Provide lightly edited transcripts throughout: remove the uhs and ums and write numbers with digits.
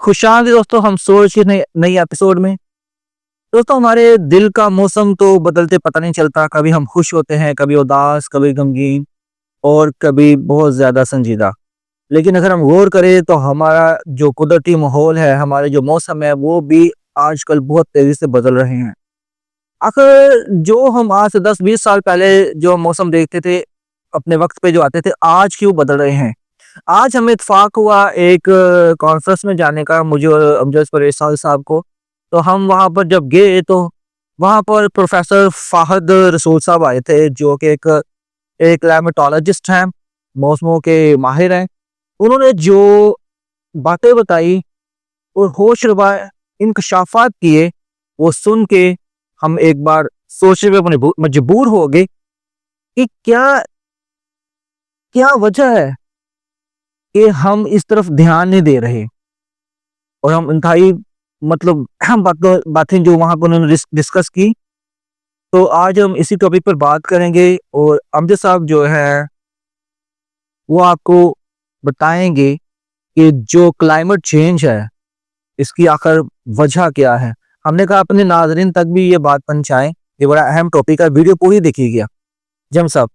खुशामदीद दोस्तों, हम सोच के नए नई एपिसोड में। दोस्तों, हमारे दिल का मौसम तो बदलते पता नहीं चलता। कभी हम खुश होते हैं, कभी उदास, कभी गमगीन और कभी बहुत ज़्यादा संजीदा। लेकिन अगर हम गौर करें तो हमारा जो कुदरती माहौल है, हमारे जो मौसम है, वो भी आजकल बहुत तेज़ी से बदल रहे हैं। आखिर जो हम आज से 10-20 साल पहले जो मौसम देखते थे, अपने वक़्त पे जो आते थे, आज क्यों बदल रहे हैं? आज हमें इत्तेफ़ाक हुआ एक कॉन्फ्रेंस में जाने का, मुझे और अमजद परेश साहब को। तो हम वहाँ पर जब गए तो वहाँ पर प्रोफ़ेसर फ़ाहद रसूल साहब आए थे, जो कि एक एक क्लाइमेटोलॉजिस्ट हैं, मौसमों के माहिर हैं। उन्होंने जो बातें बताई और होशरुबा इंकशाफ़ात किए, वो सुन के हम एक बार सोचने पे मजबूर हो गए कि क्या क्या वजह है कि हम इस तरफ ध्यान नहीं दे रहे। और हम इंतहाई मतलब अहम बातें जो वहाँ पे उन्होंने डिस्कस की। तो आज हम इसी टॉपिक पर बात करेंगे और अमजद साहब जो है वो आपको बताएंगे कि जो क्लाइमेट चेंज है, इसकी आखिर वजह क्या है। हमने कहा अपने नाजरीन तक भी ये बात पहुंचाएं, ये बड़ा अहम टॉपिक है। वीडियो पूरी देखिएगा। जम साहब,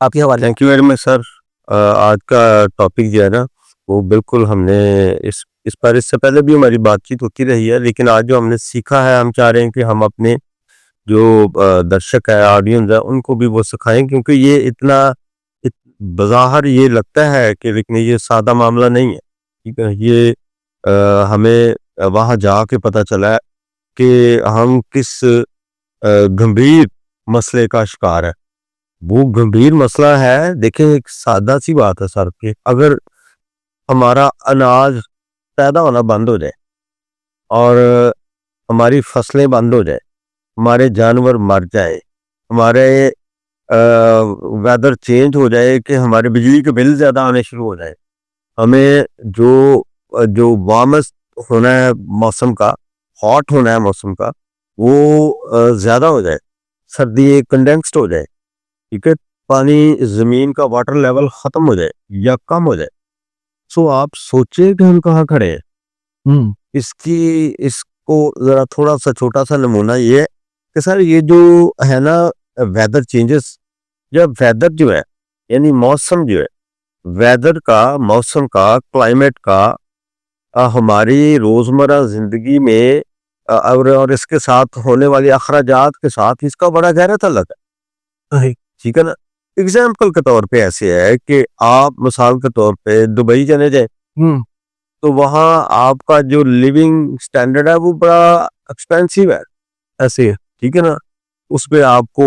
आपके हवाले। Thank you very much sir. आज का टॉपिक जो है ना, वो बिल्कुल हमने इस पर इससे पहले भी हमारी बातचीत होती रही है, लेकिन आज जो हमने सीखा है, हम चाह रहे हैं कि हम अपने जो दर्शक है, ऑडियंस है, उनको भी वो सिखाएं, क्योंकि ये इतना बज़ाहिर ये लगता है कि लेकिन ये सादा मामला नहीं है। ठीक है, ये हमें वहाँ जाके पता चला है कि हम किस गंभीर मसले का शिकार है। वो गंभीर मसला है। देखिए, एक सादा सी बात है सर कि अगर हमारा अनाज पैदा होना बंद हो जाए और हमारी फसलें बंद हो जाए, हमारे जानवर मर जाए, हमारे वेदर चेंज हो जाए कि हमारे बिजली के बिल ज़्यादा आने शुरू हो जाए, हमें जो जो वार्मस्ट होना है मौसम का, हॉट होना है मौसम का, वो ज़्यादा हो जाए, सर्दी कंडेंस्ड हो जाए, ठीक है, पानी ज़मीन का वाटर लेवल ख़त्म हो जाए या कम हो जाए, सो आप सोचिए कि हम कहाँ खड़े हैं। इसको ज़रा थोड़ा सा छोटा सा नमूना ये है कि सर ये जो है ना, वेदर चेंजेस, जब वेदर जो है यानी मौसम जो है, वेदर का, मौसम का, क्लाइमेट का हमारी रोज़मर्रा ज़िंदगी में और इसके साथ होने वाली अखराजात के साथ इसका बड़ा गहरा ताल्लुक है। ठीक है ना। एग्जाम्पल के तौर पे ऐसे है कि आप मिसाल के तौर पे दुबई चले जाए, तो वहाँ आपका जो लिविंग स्टैंडर्ड है वो बड़ा एक्सपेंसिव है। ऐसे है, ठीक है ना। उस पे आपको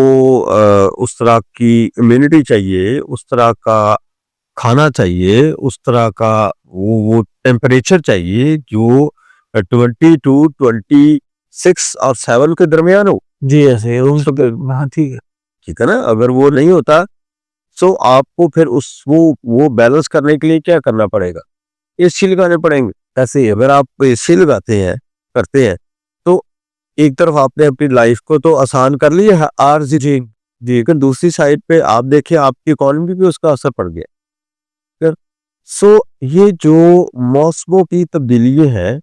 उस तरह की इम्यूनिटी चाहिए, उस तरह का खाना चाहिए, उस तरह का वो टेम्परेचर चाहिए जो 22 to 26 और 7 के दरमियान हो। जी, ऐसे हाँ, ठीक है। ठीक है ना। अगर वो नहीं होता तो आपको फिर वो बैलेंस करने के लिए क्या करना पड़ेगा, एसी लगाने पड़ेंगे। ऐसे ही अगर आप एसी लगाते हैं, करते हैं, तो एक तरफ आपने अपनी लाइफ को तो आसान कर लिया है आरजी जी, लेकिन दूसरी साइड पे आप देखिए आपकी इकोनॉमी पे उसका असर पड़ गया। सो ये जो मौसमों की तब्दीली है,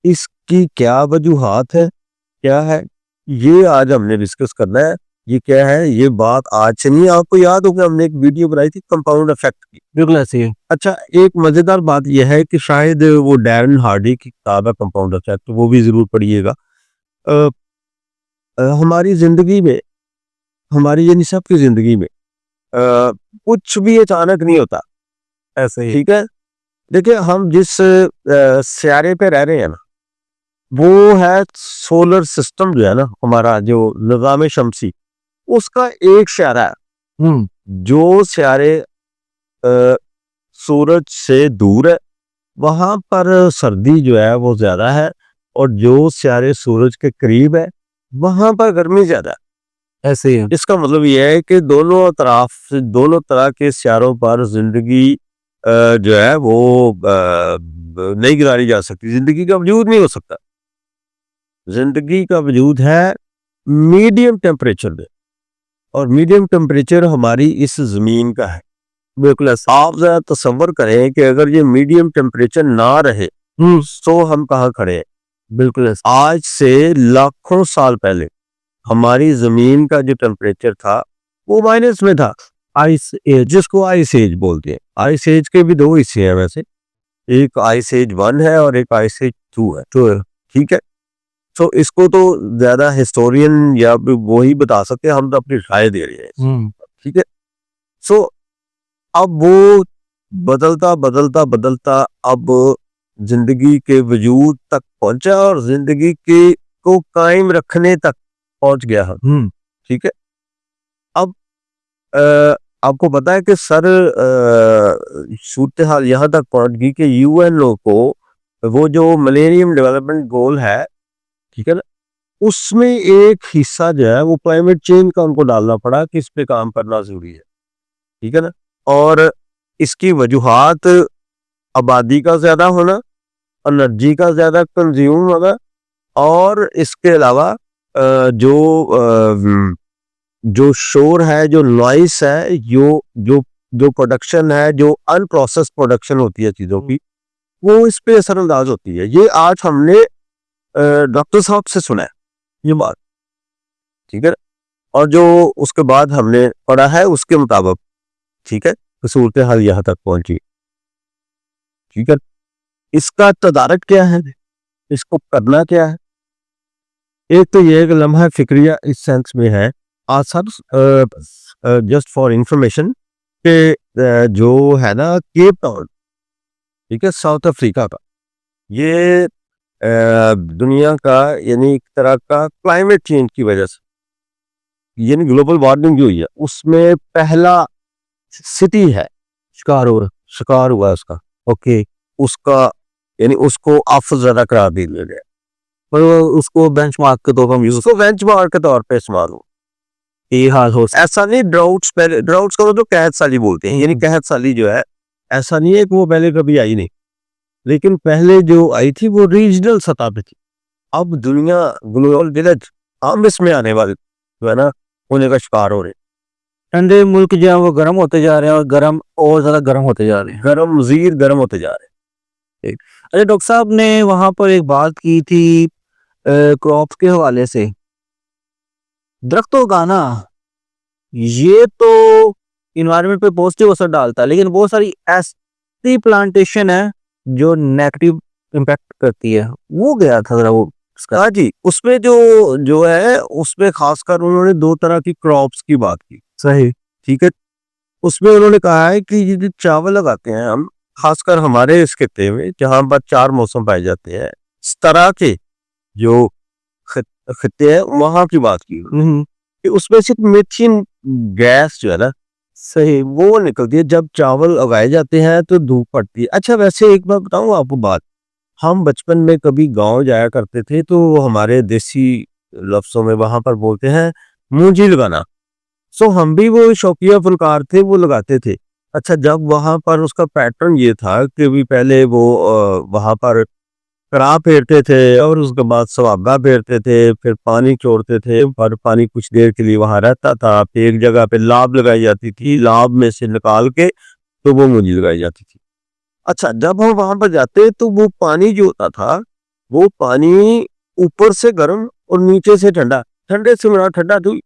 इसकी क्या वजूहात है, क्या है, ये आज हमने डिस्कस करना है। ये क्या है, ये बात आज से नहीं, आपको याद होगा हमने एक वीडियो बनाई थी कंपाउंड इफेक्ट की। बिल्कुल ऐसे ही। अच्छा, एक मजेदार बात यह है कि शायद वो डैरन हार्डी की किताब है कंपाउंड इफेक्ट, वो भी जरूर पढ़िएगा। हमारी जिंदगी में, हमारी यानी सबकी जिंदगी में कुछ भी अचानक नहीं होता। ऐसे ही। ठीक है। देखिए, हम जिस सियारे पे रह रहे हैं ना, वो है सोलर सिस्टम जो है ना, हमारा जो निज़ाम शमसी, उसका एक सियारा है। जो सियारे सूरज से दूर है, वहां पर सर्दी जो है वो ज्यादा है, और जो सियारे सूरज के करीब है, वहां पर गर्मी ज्यादा है। ऐसे ही। इसका मतलब यह है कि दोनों तरह के सियारों पर जिंदगी जो है वो नहीं गिराई जा सकती। जिंदगी का वजूद नहीं हो सकता। जिंदगी का वजूद है मीडियम टेम्परेचर में, और मीडियम टेम्परेचर हमारी इस जमीन का है। बिल्कुल ऐसे। आप जरा तसव्वुर करें कि अगर ये मीडियम टेम्परेचर ना रहे, सो हम कहाँ खड़े हैं? बिल्कुल आज से लाखों साल पहले हमारी जमीन का जो टेम्परेचर था वो माइनस में था। Ice age. जिसको आइस एज बोलते हैं। आइस एज के भी दो हिस्से हैं वैसे, एक आइस एज 1 है और एक आइस एज 2 है। तो ठीक है, तो इसको तो ज्यादा हिस्टोरियन या वो ही बता सकते हैं, हम तो अपनी राय दे रहे हैं। ठीक है, सो अब वो बदलता बदलता बदलता अब जिंदगी के वजूद तक पहुंचा और जिंदगी के को कायम रखने तक पहुंच गया हम। ठीक है, अब आपको पता है कि सर सूरत हाल यहाँ तक पहुंच गई कि यूएनओ को वो जो मिलेनियम डेवलपमेंट गोल है, ठीक है ना, उसमें एक हिस्सा जो है वो क्लाइमेट चेंज का उनको डालना पड़ा कि इस पे काम करना जरूरी है। ठीक है ना, और इसकी वजूहात आबादी का ज्यादा होना, एनर्जी का ज्यादा कंज्यूम होना, और इसके अलावा जो शोर है, जो नॉइस है, जो जो जो प्रोडक्शन है, जो अनप्रोसेस प्रोडक्शन होती है चीजों की, वो इस पे असरअंदाज होती है। ये आज हमने डॉक्टर साहब से सुना है ये बात। ठीक है, और जो उसके बाद हमने पढ़ा है उसके मुताबिक, ठीक है, तो सूरत हाल यहाँ तक पहुंची। ठीक है, इसका तदारक क्या है, इसको करना क्या है? एक तो ये एक लम्हा फिक्रिया इस सेंस में है आसर, जस्ट फॉर इंफॉर्मेशन, कि जो है ना केप टाउन, ठीक है, साउथ अफ्रीका का, ये दुनिया का यानी एक तरह का क्लाइमेट चेंज की वजह से, यानी ग्लोबल वार्मिंग जो हुई है उसमें पहला सिटी है शिकार हुआ उसका। ओके, उसका यानी उसको अफजल ज्यादा करार दे दिया गया, पर उसको बेंचमार्क के तौर पर हम यूज उसको बेंचमार्क के तौर पे इस्तेमाल हो। ये हाल हो ऐसा नहीं ड्राउट्स, पहले ड्राउट्स को तो कहत साली बोलते हैं, यानी कहत साली जो है, ऐसा नहीं है कि वो पहले कभी आई नहीं, लेकिन पहले जो आई थी वो रीजनल सतह पे थी। अब दुनिया ग्लोबल विलेज हम इसमें आने वाले जो है ना होने का शिकार हो रहे हैं। ठंडे मुल्क जो है वो गर्म होते जा रहे हैं और गर्म और ज्यादा गर्म होते जा रहे हैं। गर्म मजीद गर्म होते जा रहे हैं। अच्छा, डॉक्टर साहब ने वहां पर एक बात की थी क्रॉप्स के हवाले से, दरख्तों का ना ये तो इन्वायरमेंट पे पॉजिटिव असर डालता है, लेकिन बहुत सारी ऐसी प्लांटेशन है जो नेगेटिव इम्पैक्ट करती है। वो गया था जरा वो उसका। हाँ जी, उसमें जो जो है उसमें खासकर उन्होंने दो तरह की क्रॉप्स की बात की। सही। ठीक है, उसमें उन्होंने कहा है कि ये जो चावल लगाते हैं हम, खासकर हमारे इस खित्ते में जहां पर 4 मौसम पाए जाते हैं, इस तरह के जो खित्ते हैं वहां की बात की कि उसमें सिर्फ मीथेन गैस जो है ना, सही। वो निकलती है जब चावल उगाए जाते हैं तो धूप पड़ती है। अच्छा, वैसे एक बार बताऊं आपको बात, हम बचपन में कभी गांव जाया करते थे तो हमारे देसी लफ्जों में वहां पर बोलते हैं मूंजी लगाना। सो हम भी वो शौकिया फुलकार थे, वो लगाते थे। अच्छा, जब वहां पर उसका पैटर्न ये था कि भी पहले वो वहां पर करा फेरते थे और उसके बाद सुहागा फेरते थे, फिर पानी छोड़ते थे, पर पानी कुछ देर के लिए वहां रहता था, फिर एक जगह पे लाभ लगाई जाती थी, लाभ में से निकाल के तो वो मूंजी लगाई जाती थी। अच्छा, जब हम वहां पर जाते तो वो पानी जो होता था, वो पानी ऊपर से गर्म और नीचे से ठंडा, ठंडे से मेरा ठंडा तो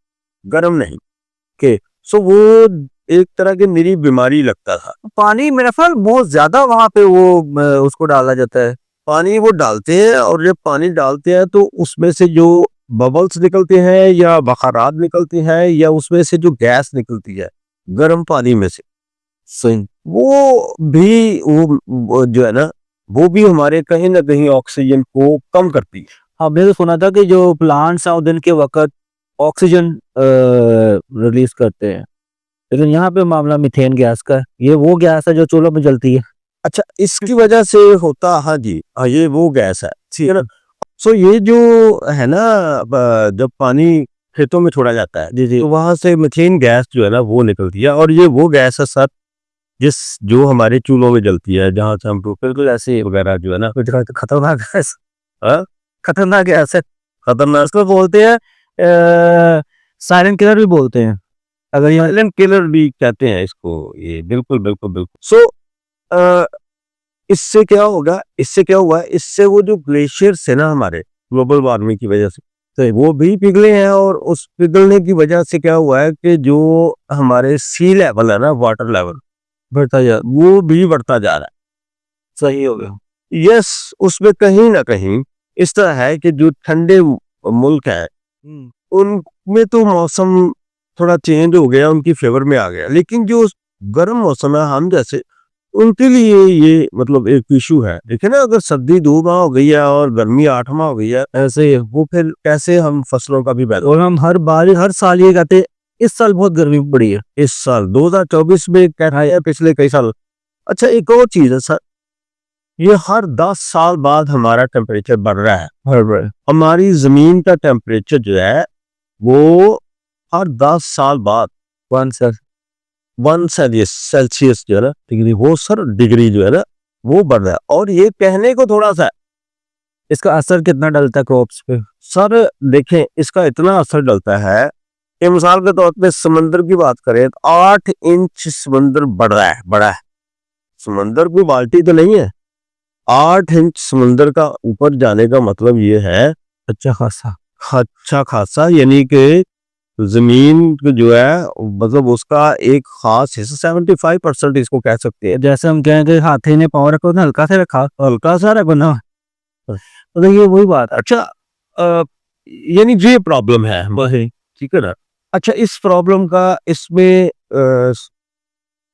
गर्म नहीं के, सो वो एक तरह की निरी बीमारी लगता था। पानी मेरा ख्याल बहुत ज्यादा वहां पे वो उसको डाला जाता है। पानी वो डालते हैं और जब पानी डालते हैं तो उसमें से जो बबल्स निकलते हैं या बखारात निकलते हैं या उसमें से जो गैस निकलती है गर्म पानी में से, सही। वो भी वो जो है ना, वो भी हमारे कहीं ना कहीं ऑक्सीजन को कम करती है। हमने तो सुना था कि जो प्लांट्स हैं वो दिन के वक्त ऑक्सीजन रिलीज करते हैं, लेकिन यहाँ पे मामला मीथेन गैस का है। ये वो गैस है जो चूल्हों में जलती है। अच्छा, इसकी वजह से होता, हाँ जी, हाँ, ये वो गैस है, ठीक है ना। सो ये जो है ना, जब पानी खेतों में छोड़ा जाता है जी जी। तो वहां से मीथेन गैस जो है ना वो निकलती है, और ये वो गैस है सर जिस जो हमारे चूल्हों में जलती है, जहां से हम बिल्कुल ऐसे वगैरह जो है ना, खतरनाक गैस। हाँ, खतरनाक गैस है। खतरनाक। इसको बोलते हैं साइलेंट किलर भी बोलते हैं। अगर ये साइलेंट किलर भी कहते हैं इसको, ये बिल्कुल बिल्कुल बिल्कुल। सो इससे क्या होगा, इससे क्या हुआ है, इससे वो जो ग्लेशियर्स है ना हमारे ग्लोबल वार्मिंग की वजह से, तो वो भी पिघले हैं, और उस पिघलने की वजह से क्या हुआ है कि जो हमारे सी लेवल है ना, वाटर लेवल बढ़ता जा वो भी बढ़ता जा रहा सही हो गया। है। यस, उसमें कहीं ना कहीं इस तरह है कि जो ठंडे मुल्क हैं उनमें तो मौसम थोड़ा चेंज हो गया, उनकी फेवर में आ गया, लेकिन जो गर्म मौसम है हम जैसे उनके लिए ये मतलब एक इशू है। देखिए ना, अगर सर्दी 2 माह हो गई है और गर्मी 8 माह हो गई है, ऐसे ही है। वो फिर कैसे हम फसलों का भी पैदा। और हम हर साल ये कहते हैं, इस साल बहुत गर्मी पड़ी है। इस साल 2024 में क्या रहा है, पिछले कई साल। अच्छा, एक और चीज है सर, ये हर 10 साल बाद हमारा टेम्परेचर बढ़ रहा है। हर बार हमारी जमीन का टेम्परेचर जो है वो हर 10 साल बाद वन सर 1 सेल्सियस जो है ना डिग्री, वो सर डिग्री जो है ना वो बढ़ रहा है। और ये कहने को थोड़ा सा है, इसका असर कितना डलता है क्रॉप्स पे? सर देखें इसका इतना असर डलता है कि मिसाल के तौर पे समंदर की बात करें तो 8 इंच समंदर बड़ा है। समंदर कोई बाल्टी तो नहीं है। 8 इंच समंदर का ऊपर जाने का मतलब ये है अच्छा खासा। अच्छा खासा, यानी कि जमीन को जो है मतलब उसका एक खास हिस्सा 75% इसको कह सकते हैं। जैसे हम कहें कि हाथी ने पाँव रखा, उसने हल्का से रखा, हल्का सा रखो ना। तो ये वही बात है। अच्छा, यानी ये प्रॉब्लम है, वही ठीक है ना। अच्छा, इस प्रॉब्लम का इसमें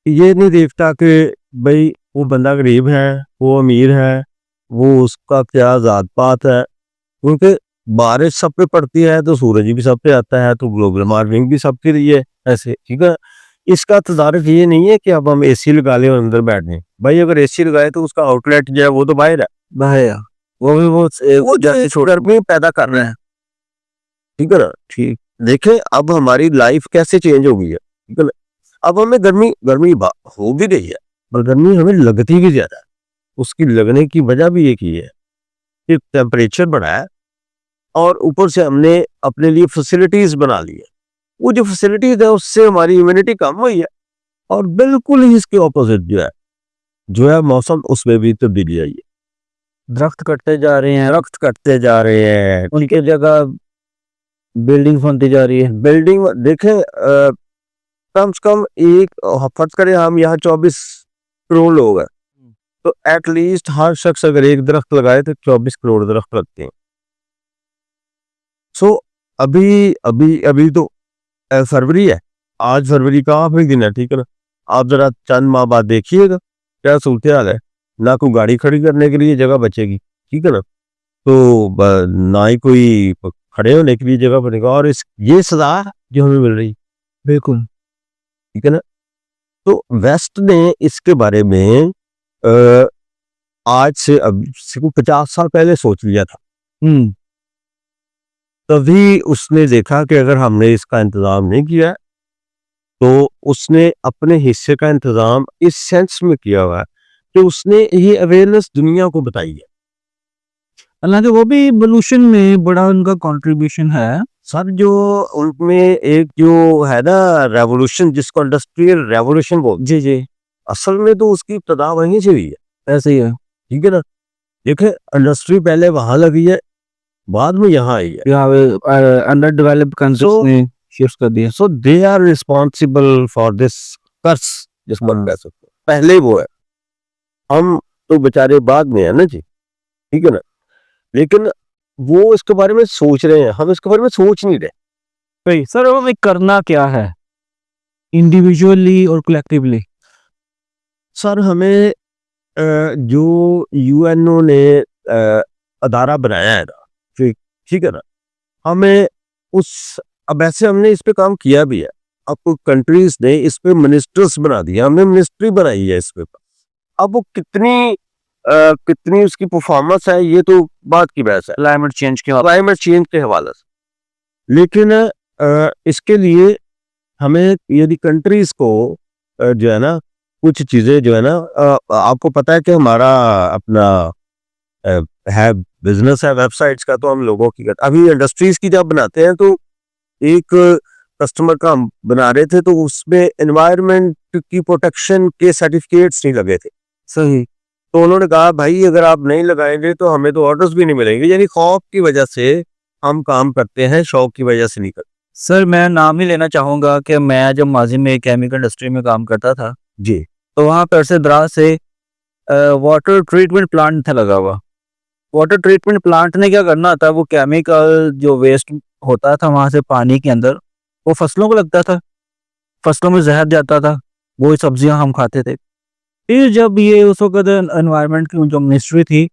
ये नहीं देखता कि भाई वो बंदा गरीब है, वो अमीर है, वो उसका क्या जात पात है, क्योंकि बारिश सब पे पड़ती है तो सूरज भी सब पे आता है, तो ग्लोबल वार्मिंग भी सबके लिए ऐसे, ठीक है। इसका तदारुक ये नहीं है कि अब हम एसी लगा लें और अंदर बैठ जाएं। भाई अगर एसी लगाए तो उसका आउटलेट जो है वो तो बाहर है, भाया वो भी वो जैसे छोड़ गर्मी पैदा कर रहा है, ठीक है ना। ठीक, देखें अब हमारी लाइफ कैसे चेंज हो गई है, ठीक है ना। अब हमें गर्मी गर्मी हो भी रही है, पर गर्मी हमें लगती भी ज्यादा है। उसकी लगने की वजह भी एक ही है कि टेम्परेचर बढ़ा है, और ऊपर से हमने अपने लिए फैसिलिटीज बना ली है। वो जो फैसिलिटीज है उससे हमारी इम्यूनिटी कम हुई है, और बिल्कुल ही इसके ऑपोजिट जो है मौसम उसमें भी तब्दीली आई है। दरख्त कटते जा रहे हैं, दरख्त कटते जा रहे हैं, उनकी जगह बिल्डिंग बनती जा रही है। बिल्डिंग देखें, कम से कम एक फर्ज करें हम यहाँ 24 करोड़ लोग हैं, तो एटलीस्ट हर शख्स अगर एक दरख्त लगाए तो 24 करोड़ दरख्त लगते हैं। सो अभी अभी अभी तो फरवरी है, आज फरवरी का आखिरी दिन है, ठीक है ना। आप जरा चंद माह बाद देखिएगा क्या सूरत हाल है, ना कोई गाड़ी खड़ी करने के लिए जगह बचेगी, ठीक है ना, तो ना ही कोई खड़े होने के लिए जगह बनेगा, और इस ये सजा जो हमें मिल रही, बिल्कुल ठीक है ना। तो वेस्ट ने इसके बारे में अ, आज से अब से 50 साल पहले सोच लिया था। तभी उसने देखा कि अगर हमने इसका इंतजाम नहीं किया तो उसने अपने हिस्से का इंतजाम इस सेंस में किया हुआ है कि उसने ये अवेयरनेस दुनिया को बताई है। हालांकि वो भी इवोल्यूशन में बड़ा उनका कंट्रीब्यूशन है। सर जो उनमें एक जो है ना रेवोल्यूशन, जिसको इंडस्ट्रियल रेवोल्यूशन बोलते जी जी हैं, असल में तो उसकी इब्तदा वहीं से हुई है, ऐसे ही है। ठीक है ना। देखे, इंडस्ट्री पहले वहां लगी है, बाद में यहाँ आई है। यहाँ अंडर डेवलप्ड कंट्रीज So- ने शिफ्ट कर दिया। So they are responsible for this curse, जिसको हम हाँ। कह सकते हैं। पहले वो है, हम तो बेचारे बाद में है ना जी, ठीक है ना। लेकिन वो इसके बारे में सोच रहे हैं, हम इसके बारे में सोच नहीं रहे। भाई सर हमें करना क्या है इंडिविजुअली और कलेक्टिवली? सर हमें जो यूएनओ ने अदारा बनाया है ना, ठीक ठीक है ना, हमें उस अब ऐसे हमने इस पे काम किया भी है। अब कंट्रीज ने इस पे मिनिस्टर्स बना दिया, हमने मिनिस्ट्री बनाई है इस पे। अब वो कितनी उसकी परफॉर्मेंस है ये तो बात की बहस है, क्लाइमेट चेंज के क्लाइमेट चेंज के हवाले से। लेकिन इसके लिए हमें यदि कंट्रीज को जो है ना कुछ चीजें जो है ना, आपको पता है कि हमारा अपना है बिजनेस है वेबसाइट्स का, तो हम लोगों की अभी इंडस्ट्रीज की जब बनाते हैं तो एक कस्टमर का हम बना रहे थे तो उसमें एनवायरनमेंट की प्रोटेक्शन के सर्टिफिकेट्स नहीं लगे थे। सही तो उन्होंने कहा भाई अगर आप नहीं लगाएंगे तो हमें तो ऑर्डर्स भी नहीं मिलेंगे, यानी खौफ की वजह से हम काम करते हैं, शौक की वजह से नहीं करते। सर मैं नाम ही लेना चाहूँगा कि मैं जब माज़ी में केमिकल इंडस्ट्री में काम करता था, जी। तो वहाँ पे अरसे दराज से वाटर ट्रीटमेंट प्लांट था लगा हुआ। वाटर ट्रीटमेंट प्लांट ने क्या करना था, वो केमिकल जो वेस्ट होता था वहाँ से पानी के अंदर, वो फसलों को लगता था, फसलों में जहर जाता था, वही सब्जियां हम खाते थे। फिर जब ये उस वक्त एनवायरनमेंट की जो मिनिस्ट्री थी,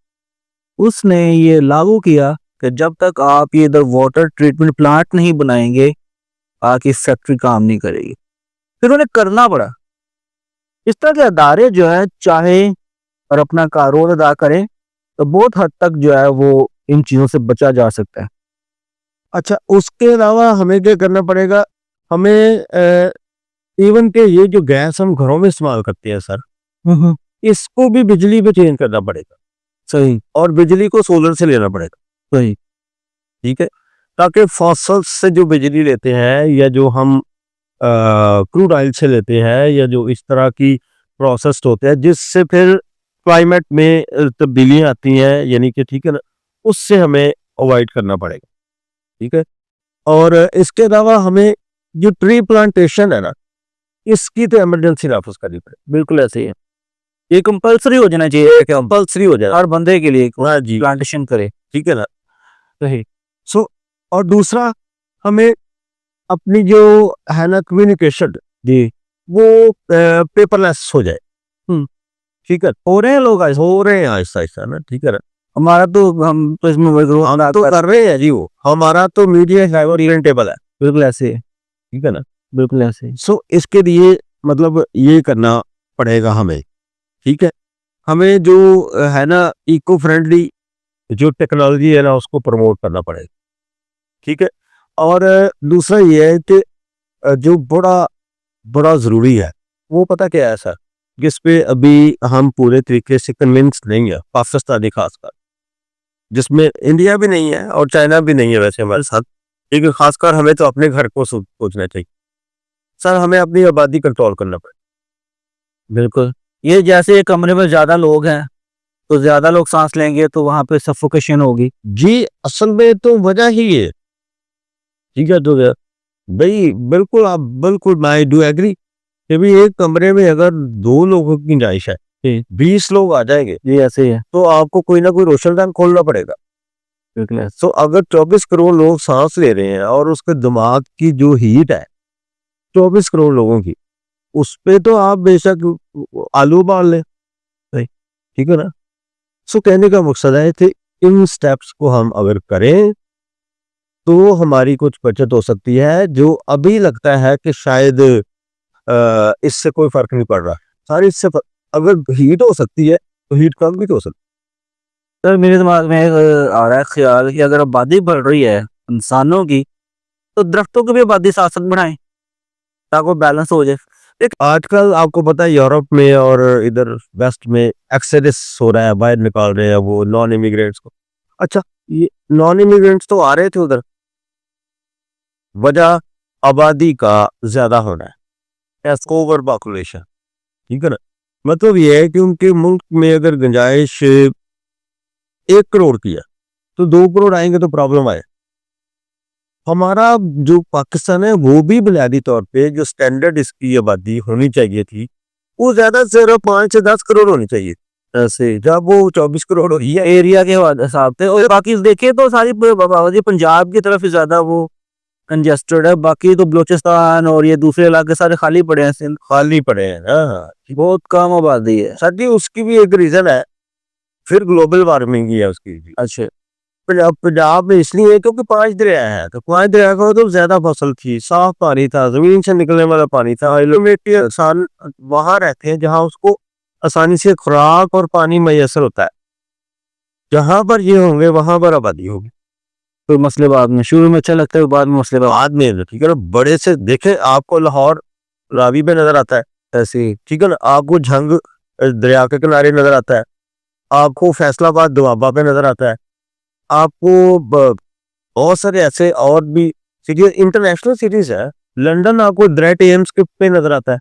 उसने ये लागू किया कि जब तक आप ये इधर वाटर ट्रीटमेंट प्लांट नहीं बनाएंगे, आपकी फैक्ट्री काम नहीं करेगी। फिर उन्हें करना पड़ा। इस तरह के अदारे जो है चाहे और अपना रोल अदा करें, तो बहुत हद तक जो है वो इन चीज़ों से बचा जा सकता है। अच्छा, उसके अलावा हमें क्या करना पड़ेगा? हमें इवन के ये जो गैस हम घरों में इस्तेमाल करते हैं सर, हम्म, इसको भी बिजली पे चेंज करना पड़ेगा सही और बिजली को सोलर से लेना पड़ेगा। सही। ठीक है, ताकि फॉसल से जो बिजली लेते हैं या जो हम क्रूड ऑयल से लेते हैं या जो इस तरह की प्रोसेस्ड होते हैं जिससे फिर क्लाइमेट में तब्दीलियां आती हैं, यानी कि ठीक है ना, उससे हमें अवॉइड करना पड़ेगा। ठीक है, और इसके अलावा हमें जो ट्री प्लांटेशन है ना, इसकी तो इमरजेंसी नाफिज करनी पड़ेगी। बिल्कुल ऐसे ही है। ये कंपलसरी हो जाना चाहिए कि हम कंपल्सरी हो जाए। हर बंदे के लिए हाँ जी, प्लांटेशन करे। ठीक है ना। सही। सो और दूसरा, हमें अपनी जो है ना कम्युनिकेशन, जी। वो पेपरलेस हो जाए। हम्म, ठीक है, हो रहे हैं लोग आज। हो रहे हैं आहिस्ता आहिस्ता ना, ठीक है ना। हमारा तो हम तो इसमें हम तो कर रहे हैं जी, वो हमारा तो मीडिया ओरिएंटेबल है। बिल्कुल ऐसे है। ठीक है ना। बिल्कुल ऐसे ही। सो इसके लिए मतलब ये करना पड़ेगा हमें। ठीक है, हमें जो है ना इको फ्रेंडली जो टेक्नोलॉजी है ना, उसको प्रमोट करना पड़ेगा। ठीक है, और दूसरा ये है कि जो बड़ा बड़ा ज़रूरी है, वो पता क्या है सर, जिस पे अभी हम पूरे तरीके से कन्विंस नहीं है, पाकिस्तानी खासकर, जिसमें इंडिया भी नहीं है और चाइना भी नहीं है वैसे हमारे साथ, लेकिन खासकर हमें तो अपने घर को सोचना चाहिए। सर हमें अपनी आबादी कंट्रोल करना पड़ेगा। बिल्कुल। ये जैसे एक कमरे में ज्यादा लोग हैं, तो ज्यादा लोग सांस लेंगे तो वहां पे सफोकेशन होगी। जी, असल में तो वजह ही ये। ठीक है, तो भाई बिल्कुल, आप बिल्कुल, आई डू एग्री कि भी एक कमरे में अगर 2 लोगों की गुंजाइश है, जी 20 लोग आ जाएंगे, जी ऐसे ही है। तो आपको कोई ना कोई रोशनदान खोलना पड़ेगा। बिल्कुल ऐसे। सो अगर 24 करोड़ लोग सांस ले रहे हैं और उसके दिमाग की जो हीट है 24 करोड़ लोगों की, उस पे तो आप बेशक आलू उबाल लें। सही। ठीक है ना। सो कहने का मकसद है कि इन स्टेप्स को हम अगर करें तो हमारी कुछ बचत हो सकती है, जो अभी लगता है कि शायद इससे कोई फर्क नहीं पड़ रहा। सारी इससे अगर हीट हो सकती है तो हीट कम भी तो हो सकती सर मेरे दिमाग में एक आ रहा है ख्याल कि अगर आबादी बढ़ रही है इंसानों की, तो दरख्तों की भी आबादी साथ साथ बढ़ाएं ताकि वो बैलेंस हो जाए। है। आजकल आपको पता है यूरोप में और इधर वेस्ट में एक्सेडिस हो रहा है, बाहर निकाल रहे हैं वो नॉन इमिग्रेंट्स को। अच्छा, ये नॉन इमिग्रेंट्स तो आ रहे थे उधर, वजह आबादी का ज्यादा होना है, ओवर पॉपुलेशन। ठीक है ना, मतलब ये है कि उनके मुल्क में अगर गुंजाइश 1 करोड़ की है तो 2 करोड़ आएंगे तो प्रॉब्लम आए। हमारा जो पाकिस्तान है वो भी बुनियादी तौर पे जो स्टैंडर्ड इसकी आबादी होनी चाहिए थी, वो ज्यादा से ज्यादा 5 से 10 करोड़ होनी चाहिए। ऐसे जब वो 24 करोड़ हुई है। एरिया के हिसाब से, और बाकी देखे तो सारी जी पंजाब की तरफ ही ज्यादा वो कंजेस्टेड है, बाकी तो बलोचिस्तान और ये दूसरे इलाके सारे खाली पड़े हैं। सिंध खाली पड़े हैं ना। बहुत कम आबादी है। सर जी, उसकी भी एक रीजन है, फिर ग्लोबल वार्मिंग ही है उसकी भी। अच्छा। पंजाब पंजाब में इसलिए है क्योंकि 5 दरिया है, तो 5 दरिया का तो ज्यादा फसल थी, साफ पानी था, जमीन से निकलने वाला पानी था। अल्टीमेटली इंसान वहां रहते हैं जहां उसको आसानी से खुराक और पानी मैसर होता है। जहां पर ये होंगे वहां पर आबादी होगी। फिर मसले बाद में, शुरू में अच्छा लगता है, बाद में मसले बाद। बाद में ठीक है ना, बड़े से देखे आपको लाहौर रावी पे नजर आता है ऐसे ही, ठीक है ना, आपको झंग दरिया के किनारे नजर आता है, आपको फैसलाबाद दोआबा पे नजर आता है, आपको बहुत सारे ऐसे और भी सिटी, इंटरनेशनल सिटीज है। लंदन आपको ग्रेट एम्स के पे नजर आता है।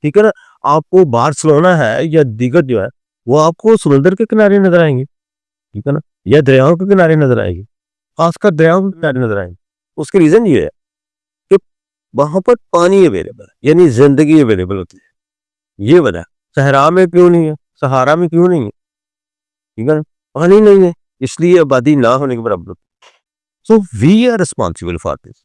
ठीक है ना, आपको बार्सिलोना है या दीगर जो है वो आपको समुद्र के किनारे नजर आएंगे, ठीक है ना, या दरियाओं के किनारे नजर आएंगे, खासकर दरियाओं के किनारे नजर आएंगे। उसके रीजन ये है कि वहां पर पानी अवेलेबल है, यानी जिंदगी अवेलेबल होती है। ये वजह, सहरा में क्यों नहीं है, सहारा में क्यों नहीं है, ठीक है ना, पानी नहीं है, इसलिए आबादी ना होने के बराबर। So we are responsible for this.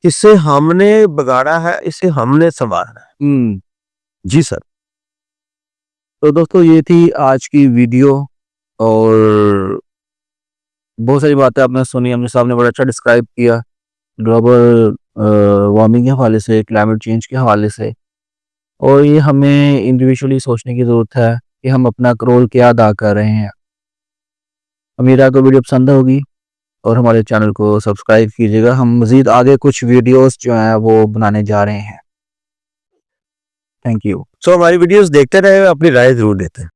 इसे हमने बिगाड़ा है, इसे हमने संवारना है। जी सर। तो दोस्तों ये थी आज की वीडियो, और बहुत सारी बातें आपने सुनी, हमने साहब ने बड़ा अच्छा डिस्क्राइब किया ग्लोबल वार्मिंग के हवाले से, क्लाइमेट चेंज के हवाले से। और ये हमें इंडिविजुअली सोचने की ज़रूरत है कि हम अपना रोल क्या अदा कर रहे हैं। उम्मीद है आपको वीडियो पसंद होगी, और हमारे चैनल को सब्सक्राइब कीजिएगा। हम मज़ीद आगे कुछ वीडियोस जो हैं वो बनाने जा रहे हैं। Thank you. सो हमारी वीडियोस देखते रहे, अपनी राय जरूर देते हैं।